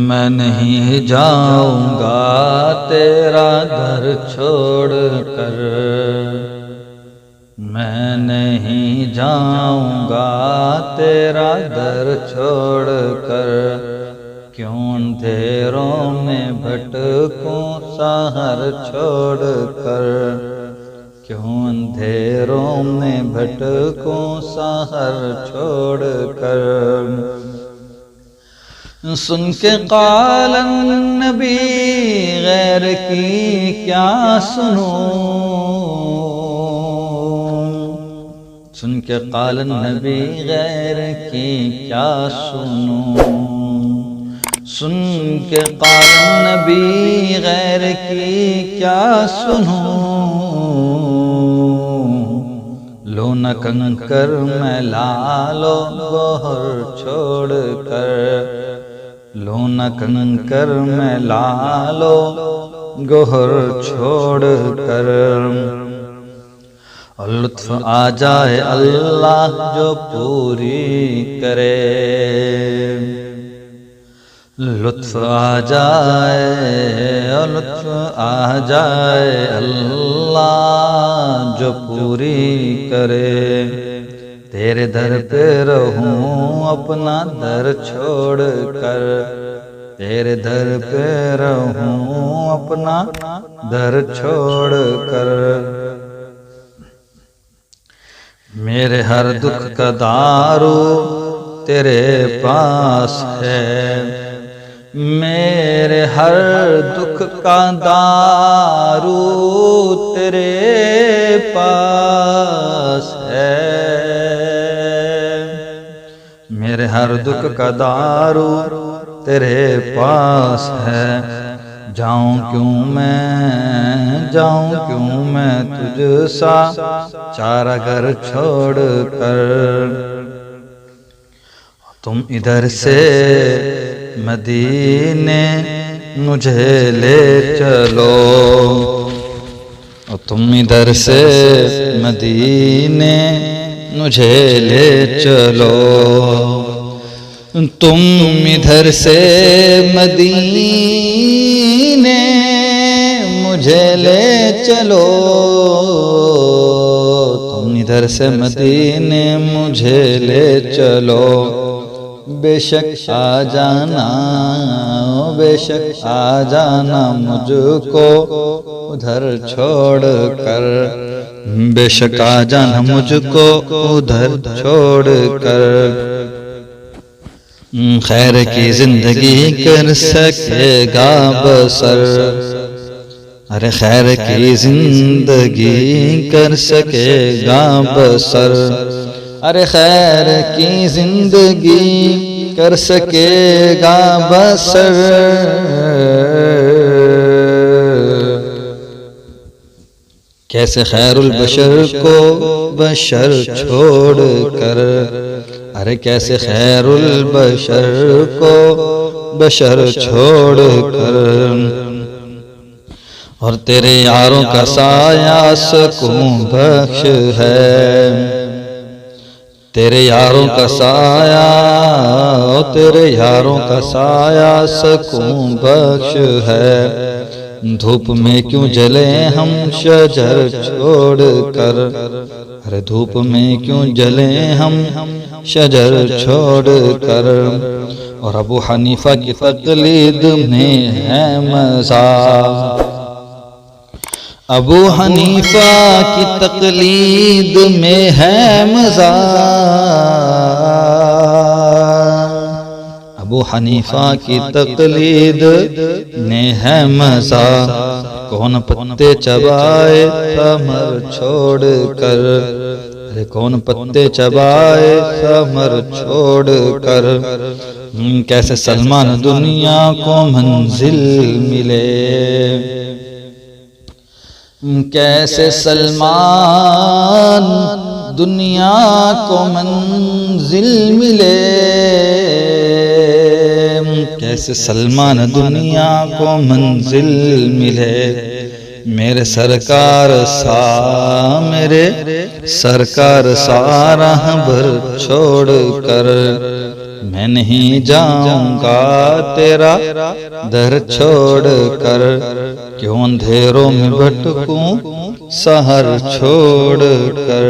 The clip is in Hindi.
मैं नहीं जाऊंगा तेरा दर छोड़ कर, मैं नहीं जाऊंगा तेरा दर छोड़ कर, क्यों अंधेरों में भटकूं सहर छोड़ कर, क्यों अंधेरों में भटकूं सहर छोड़ कर। सुन के क़ालन नबी गैर की क्या सुनूं, सुन के क़ालन नबी गैर की क्या सुनूं, सुन के क़ालन नबी गैर की क्या सुनूं। लो न कंकर मैं लालो गोहर छोड़ कर, लो न कंकर मैं लालो गोहर छोड़ कर। और लुत्फ आ जाए अल्लाह जो पूरी करे, लुत्फ आ जाए और लुत्फ आ जाए अल्लाह जो पूरी करे। तेरे दर पे रहूं अपना दर छोड़ कर, तेरे दर पे रहूं अपना दर छोड़ कर। मेरे हर दुख का दारू तेरे पास है, मेरे हर दुख का दारू तेरे पास है, मेरे हर दुख का दारू तेरे पास है। जाऊं क्यों मैं, जाऊं क्यों मैं तुझ सा चारा घर छोड़ कर। तुम इधर से मदीने मुझे ले चलो, और तुम इधर से मदीने मुझे ले चलो, तुम इधर से मदीने मुझे ले चलो, तुम इधर से मदीने मुझे ले चलो। बेशक आ जाना, बेशक आ जाना मुझको उधर छोड़ कर, बेशक आ जाना मुझको उधर छोड़ कर। खैर की जिंदगी कर सकेगा बसर, अरे खैर की जिंदगी कर सकेगा बसर, अरे खैर की जिंदगी कर सकेगा बसर। कैसे खैरुल बशर को बशर छोड़ कर, अरे कैसे खैरुल बशर को बशर छोड़ कर। और तेरे यारों का साया सुकून बख्श है, तेरे यारों का साया, तेरे यारों का साया सुकून बख्श है। धूप में क्यों जले हम शजर छोड़ कर, अरे धूप में क्यों जले हम शजर छोड़ कर। और अबू हनीफा की तकलीद में है मज़ा, अबू हनीफा की तकलीद में है मज़ा, अबू हनीफा की तकलीद में है मज़ा। कौन पत्ते चबाए कमर छोड़ कर, अरे कौन पत्ते चबाए कमर छोड़ कर। कैसे सलमान दुनिया को मंजिल मिले, कैसे सलमान दुनिया को मंजिल मिले, कैसे सलमान दुनिया को मंजिल मिले। मेरे सरकार सा, मेरे सरकार सा राह भर छोड़ कर, मैं नहीं जाऊंगा तेरा दर छोड़ कर, क्यों अंधेरों में भटकूं शहर छोड़ कर।